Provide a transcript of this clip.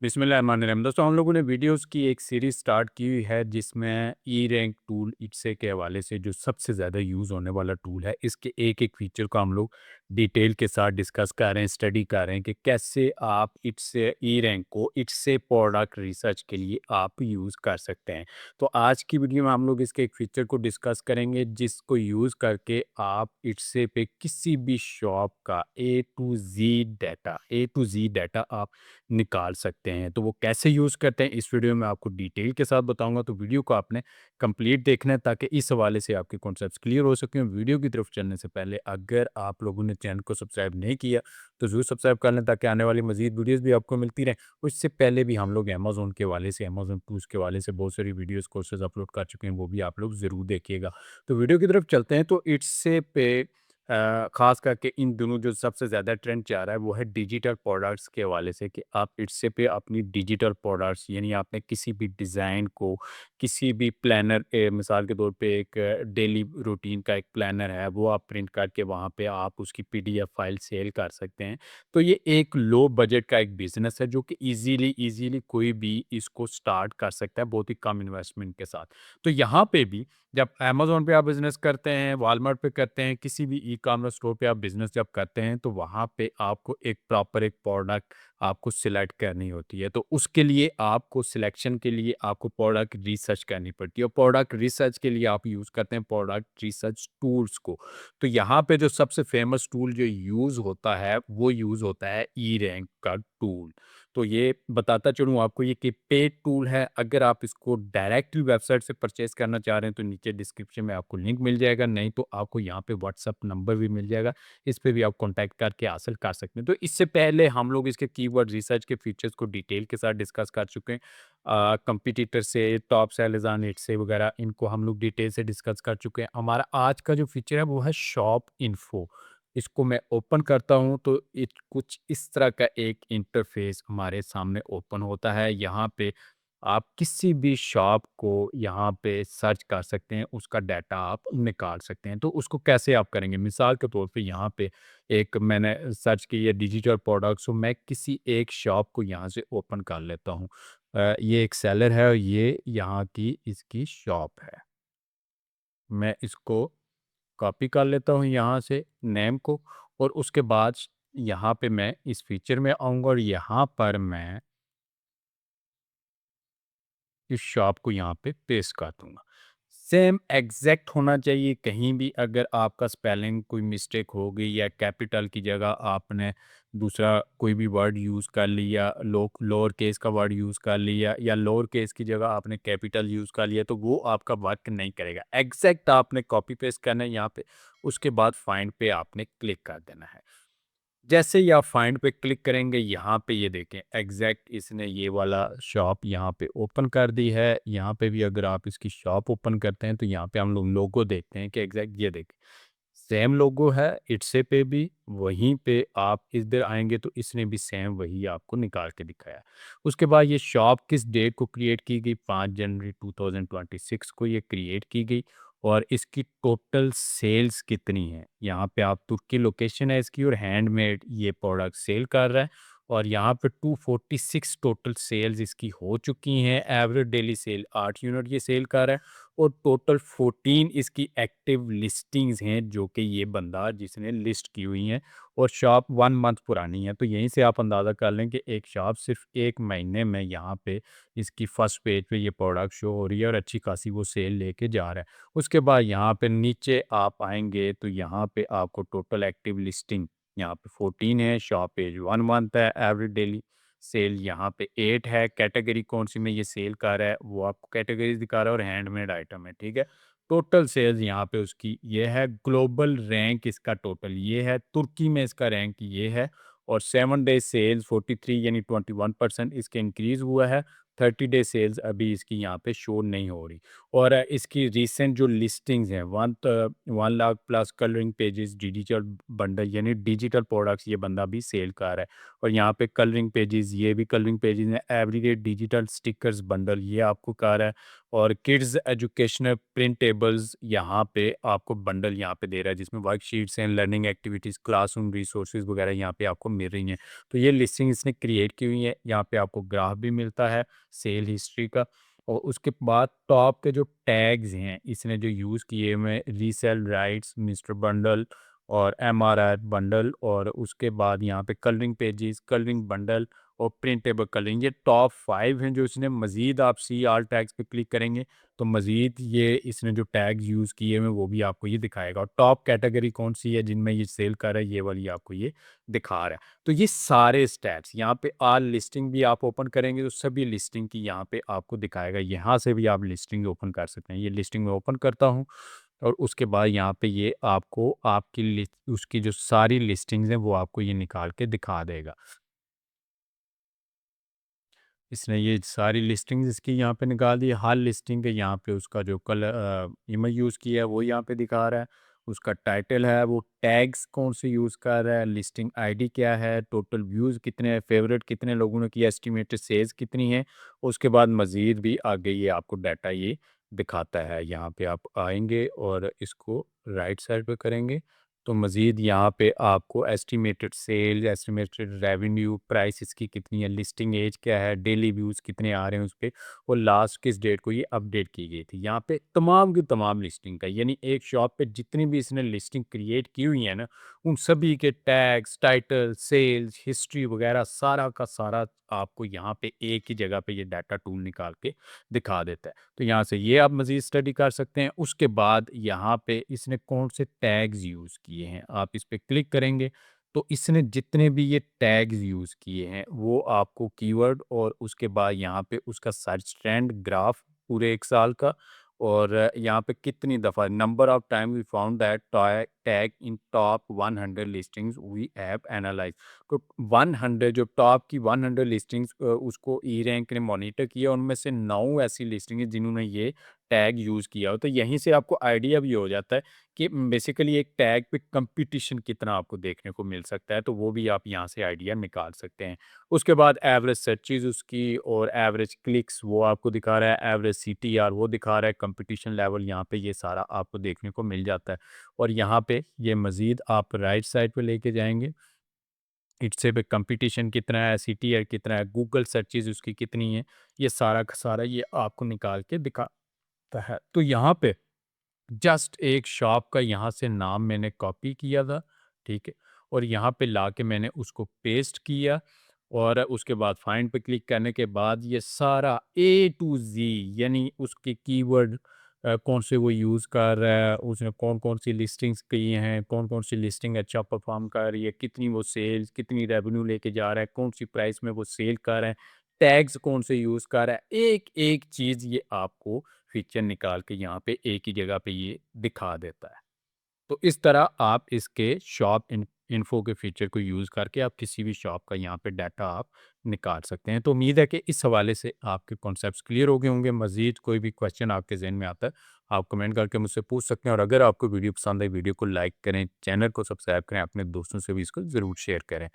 बिस्मिल्लाहिर्रहमानिर्रहीम। दोस्तों हम लोगों ने वीडियोस की एक सीरीज़ स्टार्ट की हुई है जिसमें ई रैंक टूल इट्से के हवाले से जो सबसे ज़्यादा यूज़ होने वाला टूल है, इसके एक-एक फ़ीचर को हम लोग डिटेल के साथ डिस्कस कर रहे हैं, स्टडी कर रहे हैं कि कैसे आप इट्से ई रैंक को इट्से प्रोडक्ट रिसर्च के लिए आप यूज़ कर सकते हैं। तो आज की वीडियो में हम लोग इसके एक फ़ीचर को डिस्कस करेंगे जिसको यूज़ करके आप इट्से पे किसी भी शॉप का ए टू ज़ेड डाटा आप निकाल सकते हैं। तो वो कैसे यूज़ करते हैं इस वीडियो में आपको डिटेल के साथ बताऊँगा, तो वीडियो को आपने कंप्लीट देखना है ताकि इस हवाले से आपके कॉन्सेप्ट्स क्लियर हो सकें। वीडियो की तरफ चलने से पहले अगर आप लोगों ने चैनल को सब्सक्राइब नहीं किया तो ज़रूर सब्सक्राइब कर लें ताकि आने वाली मज़ीद वीडियोज़ भी आपको मिलती रहें। उससे पहले भी हम लोग अमेज़न के हवाले से, अमेज़न टूल्स के हवाले से बहुत सारी वीडियोज़ कोर्सेज़ अपलोड कर चुके हैं, वो भी आप लोग ज़रूर देखिएगा। तो वीडियो की तरफ चलते हैं। तो इट्स पे ख़ास करके इन दिनों जो सबसे ज़्यादा ट्रेंड जा रहा है वो है डिजिटल प्रोडक्ट्स के हवाले से कि आप इट्से पे अपनी डिजिटल प्रोडक्ट्स यानी आपने किसी भी डिज़ाइन को किसी भी प्लानर मिसाल के तौर पे एक डेली रूटीन का एक प्लानर है वो आप प्रिंट करके वहाँ पे आप उसकी पीडीएफ फाइल सेल कर सकते हैं। तो ये एक लो बजट का एक बिज़नेस है जो कि ईज़िली कोई भी इसको स्टार्ट कर सकता है बहुत ही कम इन्वेस्टमेंट के साथ। तो यहाँ पे भी जब अमेज़न पे आप बिज़नेस करते हैं, वॉलमार्ट पे करते हैं, किसी भी ई-कॉमर्स स्टोर पे आप बिज़नेस जब करते हैं, तो वहाँ पे आपको एक प्रॉपर एक प्रोडक्ट आपको सिलेक्ट करनी होती है। तो उसके लिए आपको सिलेक्शन के लिए आपको प्रोडक्ट रिसर्च करनी पड़ती है और प्रोडक्ट रिसर्च के लिए आप यूज़ करते हैं प्रोडक्ट रिसर्च टूल्स को। तो यहाँ पे जो सबसे फ़ेमस टूल जो यूज़ होता है, वो यूज़ होता है ई-रैंक का टूल। तो ये बताता चलूँ आपको ये कि पेड टूल है। अगर आप इसको डायरेक्टली वेबसाइट से परचेज़ करना चाह रहे हैं तो नीचे डिस्क्रिप्शन में आपको लिंक मिल जाएगा, नहीं तो आपको यहाँ पे व्हाट्सएप नंबर भी मिल जाएगा। इस पे भी आप कॉन्टैक्ट करके हासिल कर सकते हैं। तो इससे पहले हम लोग इसके कीवर्ड रिसर्च के फीचर्स को डिटेल के साथ डिस्कस कर चुके हैं। कंपटीटर से, टॉप सेलर्स ऑन इट से वगैरह इनको हम लोग डिटेल से डिस्कस कर चुके हैं। हमारा आज का जो फीचर है वो है शॉप इन्फो। इसको मैं ओपन करता हूँ तो कुछ इस तरह का एक इंटरफेस हमारे सामने ओपन होता है। यहाँ पे आप किसी भी शॉप को यहाँ पे सर्च कर सकते हैं, उसका डाटा आप निकाल सकते हैं। तो उसको कैसे आप करेंगे? मिसाल के तौर पे यहाँ पे एक मैंने सर्च की है डिजिटल प्रोडक्ट्स, तो मैं किसी एक शॉप को यहाँ से ओपन कर लेता हूँ। ये एक सेलर है और ये यहाँ की इसकी शॉप है। मैं इसको कॉपी कर लेता हूँ यहाँ से नेम को और उसके बाद यहाँ पे मैं इस फीचर में आऊँगा और यहाँ पर मैं इस शॉप को यहाँ पे पेस्ट कर दूँगा। सेम एग्ज़ैक्ट होना चाहिए, कहीं भी अगर आपका स्पेलिंग कोई मिस्टेक हो गई या कैपिटल की जगह आपने दूसरा कोई भी वर्ड यूज़ कर लिया, लोअर केस का वर्ड यूज़ कर लिया या लोअर केस की जगह आपने कैपिटल यूज़ कर लिया, तो वो आपका वर्क नहीं करेगा। एग्ज़ैक्ट आपने कॉपी पेस्ट करना है यहाँ पे, उसके बाद फाइंड पे आपने क्लिक कर देना है। जैसे ही आप फाइंड पे क्लिक करेंगे यहाँ पे ये देखें एग्जैक्ट इसने ये वाला शॉप यहाँ पे ओपन कर दी है। यहाँ पे भी अगर आप इसकी शॉप ओपन करते हैं तो यहाँ पे हम लोग लोगो देखते हैं कि एग्जैक्ट ये देखें सेम लोगो है इट्से पे भी। वहीं पे आप इधर आएंगे तो इसने भी सेम वही आपको निकाल के दिखाया। उसके बाद ये शॉप किस डेट को क्रिएट की गई, 5 जनवरी 2026 को ये क्रिएट की गई और इसकी टोटल सेल्स कितनी है। यहाँ पे आप तुर्की लोकेशन है इसकी और हैंडमेड ये प्रोडक्ट सेल कर रहा है और यहाँ पे 246 टोटल सेल्स इसकी हो चुकी हैं। एवरेज डेली सेल 8 यूनिट ये सेल कर रहा है और टोटल 14 इसकी एक्टिव लिस्टिंग्स हैं जो कि ये बंदा जिसने लिस्ट की हुई हैं और शॉप 1 मंथ पुरानी है। तो यहीं से आप अंदाज़ा कर लें कि एक शॉप सिर्फ 1 महीने में यहाँ पे इसकी फर्स्ट पेज पे ये प्रोडक्ट शो हो रही है और अच्छी खासी वो सेल लेके जा रहा है। उसके बाद यहाँ पे नीचे आप आएँगे तो यहाँ पे आपको टोटल एक्टिव लिस्टिंग यहाँ पे 14 है, शॉप पेज 1 मंथ है, एवरेज डेली सेल यहाँ पे 8 है। कैटेगरी कौन-सी में ये सेल कर रहा है, वो आपको कैटेगरीज़ दिखा रहा है और हैंडमेड आइटम है, ठीक है? टोटल सेल्स यहाँ पे उसकी ये है, ग्लोबल रैंक इसका टोटल ये है, तुर्की में इसका रैंक ये है और 7 डे सेल्स 43 यानी 21% इसके इंक्रीज़ हुआ है। 30 डे सेल्स अभी इसकी यहाँ पे शो नहीं हो रही। और इसकी रीसेंट जो लिस्टिंग्स हैं 1 lakh plus colouring pages digital bundle यानी डिजिटल प्रोडक्ट्स ये बंदा भी सेल कर रहा है और यहाँ पे कलरिंग पेजेस, ये भी कलरिंग पेजेस हैं। एवरीडे डिजिटल स्टिकर्स बंडल, ये आपको कह रहा है। और किड्स एजुकेशनल प्रिंटेबल्स, यहाँ पे आपको बंडल यहाँ पे दे रहा है जिसमें वर्कशीट्स हैं, लर्निंग एक्टिविटीज़, क्लासरूम रिसोर्सेज वगैरह यहाँ पे आपको मिल रही हैं। तो ये लिस्टिंग इसने क्रिएट की हुई है। यहाँ पे आपको ग्राफ भी मिलता है सेल हिस्ट्री का। और उसके बाद टॉप के जो टैग्स हैं इसने जो यूज़ किए हुए हैं, रीसेल राइट्स, मिस्टर बंडल और एमआरआर बंडल, और उसके बाद यहाँ पे कलरिंग पेजेस, कलरिंग बंडल और प्रिंटेबल कलरिंग, ये टॉप 5 हैं जो इसने मज़ीद, आप सी आल टैग्स पे क्लिक करेंगे तो मज़ीद ये इसने जो टैग्स यूज़ किए हुए हैं वो भी आपको ये दिखाएगा। और टॉप कैटेगरी कौन सी है जिनमें ये सेल कर रहा है, ये वाली आपको ये दिखा रहा है। तो ये सारे स्टैट्स यहाँ पे ऑल लिस्टिंग भी आप ओपन करेंगे तो सभी लिस्टिंग की यहाँ पे आपको दिखाएगा। यहाँ से भी आप लिस्टिंग ओपन कर सकते हैं। ये लिस्टिंग मैं ओपन करता हूँ और उसके बाद यहाँ पे ये आपको आपकी लिस्ट, उसकी जो सारी लिस्टिंग्स हैं वो आपको ये निकाल के दिखा देगा। इसने ये सारी लिस्टिंग्स इसकी यहाँ पे निकाल दी। हर लिस्टिंग के यहाँ पे उसका जो इमेज यूज़ किया है वो यहाँ पे दिखा रहा है। उसका टाइटल है, वो टैग्स कौन से यूज़ कर रहा है, लिस्टिंग आईडी क्या है, टोटल व्यूज़ कितने हैं, फेवरेट कितने लोगों ने किया, एस्टिमेटेड सेल्स कितनी है। उसके बाद मज़ीद भी आगे ये आपको डाटा ये दिखाता है। यहाँ पे आप आएँगे और इसको राइट साइड पे करेंगे तो मज़ीद यहाँ पे आपको estimated cell, estimated revenue, price इसकी कितनी है, लिस्टिंग एज क्या है, डेली व्यूज़ कितने आ रहे हैं उस पे, और लास्ट किस डेट को ये अपडेट की गई थी। यहाँ पे तमाम की तमाम लिस्टिंग का, यानी एक शॉप पे जितनी भी इसने लिस्टिंग क्रिएट की हुई है ना, उन सभी के टैग्स, टाइटल, सेल्स, हिस्ट्री वगैरह सारा का सारा आपको यहाँ पे एक ही जगह पे ये डाटा टूल निकाल के दिखा देता है। तो यहाँ से ये आप मज़ीद स्टडी कर सकते हैं। उसके बाद यहाँ पे इसने कौन से टैग्स यूज़ किए हैं, आप इस पे क्लिक करेंगे तो इसने जितने भी ये टैग्स यूज़ किए हैं वो आपको कीवर्ड, और उसके बाद यहाँ पे उसका सर्च ट्रेंड ग्राफ पूरे 1 साल का, और यहाँ पे कितनी दफ़ा, number of time we found that tag in top 100 listings we have analysed. तो 100 जो टॉप की 100 लिस्टिंग्स उसको ई रैंक ने मॉनिटर किया, उनमें से 9 ऐसी लिस्टिंग है जिन्होंने ये टैग यूज़ किया हो। तो यहीं से आपको आइडिया भी हो जाता है कि बेसिकली एक टैग पे कंपटीशन कितना आपको देखने को मिल सकता है, तो वो भी आप यहाँ से आइडिया निकाल सकते हैं। उसके बाद एवरेज सर्चेज़ उसकी और एवरेज क्लिक्स वो आपको दिखा रहा है, एवरेज सीटीआर वो दिखा रहा है, कंपटीशन लेवल यहाँ पे ये सारा आपको देखने को मिल जाता है। और यहाँ पे ये मज़ीद आप राइट साइड पे लेके जाएँगे, इट्से पे कंपटीशन कितना है, सीटीआर कितना है, गूगल सर्चेज़ उसकी कितनी है, ये सारा का सारा ये आपको निकाल के दिखाता है। तो यहाँ पे जस्ट एक शॉप का यहाँ से नाम मैंने कॉपी किया था, ठीक है? और यहाँ पे लाके मैंने उसको पेस्ट किया, और उसके बाद फाइंड पे क्लिक करने के बाद ये सारा ए टू ज़ी, यानी उसके कीवर्ड कौन से वो यूज़ कर रहा है, उसने कौन-कौन सी लिस्टिंग्स की हैं, कौन-कौन सी लिस्टिंग अच्छा परफ़ॉर्म कर रही है, कितनी वो सेल्स, कितनी रेवेन्यू लेके जा रहा है, कौन-सी प्राइस में वो सेल कर रहा है, टैग्स कौन से यूज़ कर रहा है, एक-एक चीज़ ये आपको फीचर निकाल के यहाँ पे एक ही जगह पे ये दिखा देता है। तो इस तरह आप इसके शॉप इन्फो के फीचर को यूज़ करके आप किसी भी शॉप का यहाँ पे डाटा आप निकाल सकते हैं। तो उम्मीद है कि इस हवाले से आपके कॉन्सेप्ट्स क्लियर हो गए होंगे। मज़ीद कोई भी क्वेश्चन आपके ज़हन में आता है, आप कमेंट करके मुझसे पूछ सकते हैं, और अगर आपको वीडियो पसंद आई, वीडियो को लाइक करें, चैनल को सब्सक्राइब करें, अपने दोस्तों से भी इसको ज़रूर शेयर करें।